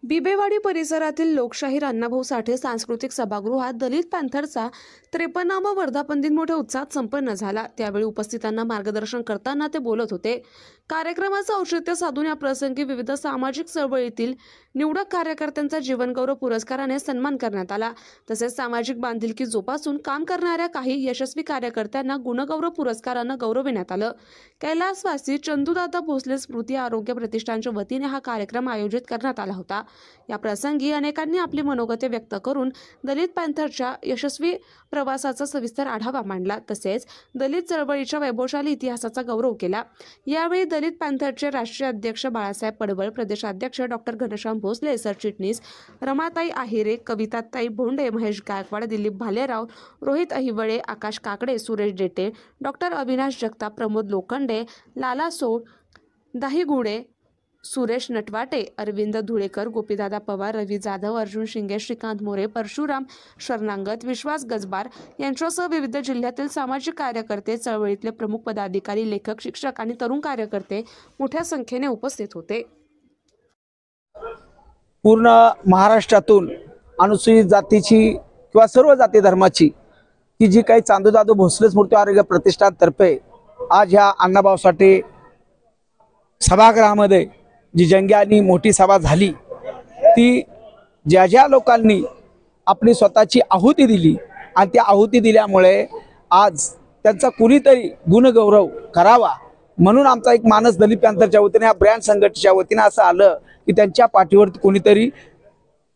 बिबेवाडी परिसरातील लोकशाहीर अण्णाभाऊ साठे सांस्कृतिक सभागृहात दलित पॅंथरचा 53वा वर्धापन दिन मोठ्या उत्साहात संपन्न झाला। त्यावेळी उपस्थितांना मार्गदर्शन करताना ते बोलत होते। कार्यक्रमाचं औचित्य साधून या प्रसंगी विविध सामाजिक चळवळीतील निवडक कार्यकर्त्यांचा जीवनगौरव पुरस्काराने सन्मान करण्यात आला। तसेच सामाजिक बांधिलकी जोपासून काम करणाऱ्या काही यशस्वी कार्यकर्त्यांना गुणगौरव पुरस्कारानं गौरविण्यात आलं। कैलासवासी चंदूदादा भोसले स्मृती आरोग्य प्रतिष्ठानच्या वतीने हा कार्यक्रम आयोजित करण्यात आला होता। या प्रसंगी अनेकांनी आपली मनोगते व्यक्त करून दलित पॅंथरच्या यशस्वी प्रवासाचा सविस्तर आढावा मांडला। तसेच दलित चळवळीच्या वैभवशाली इतिहासाचा गौरव केला। यावेळी दलित पॅंथरचे राष्ट्रीय अध्यक्ष बाळासाहेब पडवळ, प्रदेशाध्यक्ष डॉक्टर घनश्याम भोसले, सरचिटणीस रमाताई आहिरे, कविताताई भोंडे, महेश गायकवाड, दिलीप भालेराव, रोहित अहिवळे, आकाश काकडे, सुरेश डेटे, डॉक्टर अविनाश जगताप, प्रमोद लोखंडे, लाला सोड, दाहीगुडे, सुरेश नटवाटे, अरविंद धुळेकर, गोपीदादा पवार, रवी जाधव, अर्जुन शिंगे, श्रीकांत मोरे, परशुराम शरणांगत, विश्वास गजबार यांच्यासह विविध जिल्ह्यातील सामाजिक कार्यकर्ते, चळवळीतले प्रमुख पदाधिकारी, लेखक, शिक्षक आणि तरुण कार्यकर्ते मोठ्या संख्येने उपस्थित होते। पूर्ण महाराष्ट्रातून अनुसूचित जातीची किंवा सर्व जाती धर्माची की जी काही चांदूदादा भोसले स्मृती आरोग्य प्रतिष्ठानतर्फे आज ह्या अण्णाभाऊ साठे सभागृहामध्ये जी जंगी आणि मोठी सभा झाली, ती ज्या ज्या लोकांनी आपली स्वतःची आहुती दिली आणि त्या आहुती दिल्यामुळे आज त्यांचा कुणीतरी गुणगौरव करावा म्हणून आमचा एक मानस दलित पॅंथरच्या वतीने, या ब्रँड संघटनेच्या वतीने असं आलं की त्यांच्या पाठीवरती कोणीतरी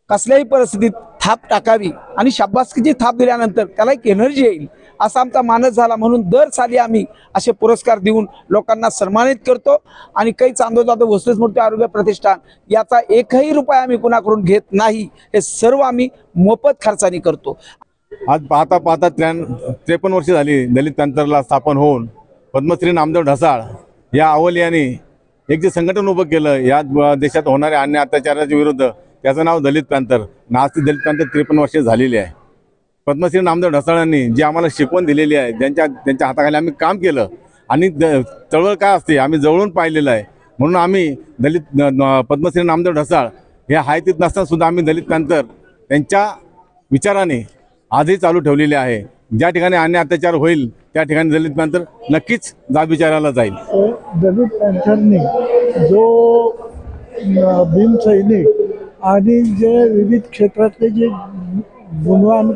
कसल्याही परिस्थितीत थाप टाकावी आणि शाबासकीची थाप दिल्यानंतर त्याला एक एनर्जी येईल असा आमचा मानस झाला। म्हणून दर साली आम्ही असे पुरस्कार देऊन लोकांना सन्मानित करतो आणि काही चांदूदादा भोसले स्मृती आरोग्य प्रतिष्ठान याचा एकही रुपया आम्ही कुणाकडून घेत नाही, हे सर्व आम्ही मोफत खर्चाने करतो। आज पाहता 53 वर्षे झाली दलित पॅंथरला स्थापन होऊन पद्मश्री नामदेव ढसाळ या अवलियाने एक जे संघटन उभं केलं या देशात होणाऱ्या अन्याय अत्याचाराच्या विरुद्ध, त्याचं नाव दलित पॅंथर। आज ती दलित पॅंथर 53 वर्षे झालेली आहे। पद्मश्री नामदेव ढसाळांनी जी आम्हाला शिकवण दिलेली आहे, त्यांच्या हाताखाली आम्ही काम केलं आणि चळवळ काय असते आम्ही जवळून पाहिलेलं आहे, म्हणून आम्ही दलित पद्मश्री नामदेव ढसाळ हे हायतीत नसताना सुद्धा आम्ही दलित पॅंथर त्यांच्या विचाराने आजही चालू ठेवलेले आहे। ज्या ठिकाणी अन्याय अत्याचार होईल त्या ठिकाणी दलित पॅंथर नक्कीच जाब विचारायला जाईल। दलित पॅंथरने जो भीमसैनिक आणि जे विविध क्षेत्रातले जे गुणवान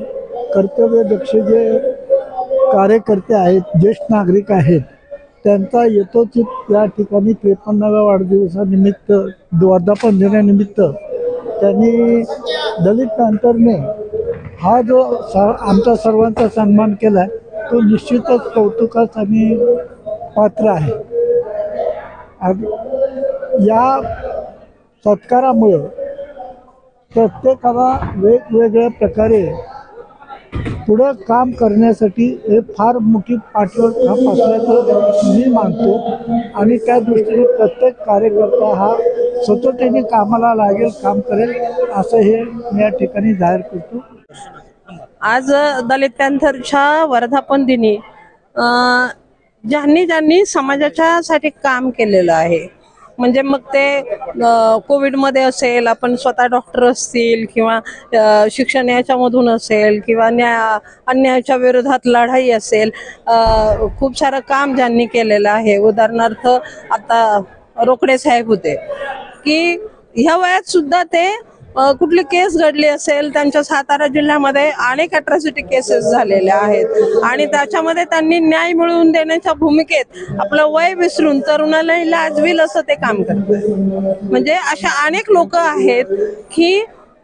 कर्तव्यदक्ष जे कार्यकर्ते आहेत, ज्येष्ठ नागरिक आहेत, त्यांचा यथोचित या ठिकाणी 53व्या वाढदिवसानिमित्त, वर्धापन दिनानिमित्त त्यांनी दलित पॅंथरने हा जो आमचा सर्वांचा सन्मान केला आहे तो निश्चितच कौतुकास आणि पात्र आहे। या सत्कारामुळे प्रत्येकाला वेगवेगळ्या प्रकारे पुढं काम करण्यासाठी हे फार मोठी पाठबळ काम असल्याचं मी मानतो आणि त्या दृष्टीने प्रत्येक कार्यकर्ता हा स्वतःने कामाला लागेल, काम करेल असं हे मी या ठिकाणी जाहीर करतो। आज दलित पॅंथरच्या वर्धापन दिनी ज्यांनी समाजाच्या साठी काम केलेलं आहे, म्हणजे मग ते कोविडमध्ये असेल, आपण स्वतः डॉक्टर असतील किंवा शिक्षण याच्यामधून असेल किंवा अन्यायाच्या विरोधात लढाई असेल, खूप सारं काम ज्यांनी केलेलं आहे। उदाहरणार्थ आता रोकडे साहेब होते की ह्या वयात सुद्धा ते कुठली केस घडली असेल, त्यांच्या सातारा जिल्ह्यामध्ये अनेक अट्रॉसिटी केसेस झालेल्या आहेत आणि त्याच्यामध्ये त्यांनी न्याय मिळवून देण्याच्या भूमिकेत आपलं वय विसरून तरुणाला लाजवील असं ते काम करतात। म्हणजे अशा अनेक लोक आहेत की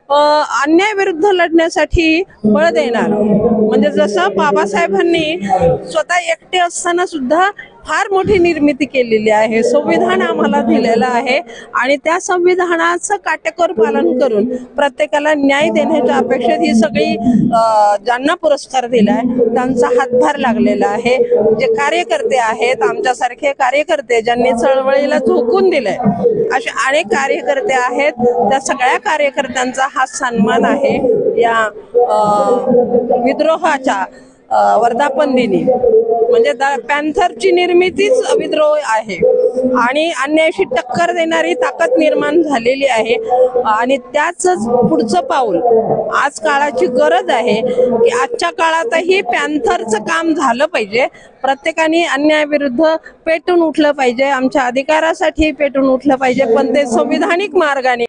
अन्याय विरुद्ध लढण्यासाठी बळ देणार, म्हणजे जसं बाबासाहेबांनी स्वतः एकटे असताना सुद्धा फार मोठी निर्मिती केलेली आहे, संविधान आम्हाला दिलेलं आहे आणि त्या संविधानाचं काटेकोर पालन करून प्रत्येकाला न्याय देण्याच्या अपेक्षेत ही सगळी ज्यांना पुरस्कार दिलाय त्यांचा हातभार लागलेला आहे। जे कार्यकर्ते आहेत, आमच्यासारखे कार्यकर्ते ज्यांनी चळवळीला झोकून दिलंय, असे अनेक कार्यकर्ते आहेत, त्या सगळ्या कार्यकर्त्यांचा हा सन्मान आहे या विद्रोहाच्या वर्धापन दिनी। म्हणजे पॅंथरची निर्मितीच विद्रोह आहे। आणि अन्यायाशी टक्कर देणारी ताकद निर्माण झालेली आहे आणि त्याच पुढचं पाऊल आज काळाची गरज आहे की आजच्या काळातही पॅन्थरचं काम झालं पाहिजे. प्रत्येकाने अन्यायाविरुद्ध पेटून उठलं पाहिजे, आमच्या अधिकारासाठी पेटून उठलं पाहिजे, पण ते संविधानिक मार्गाने.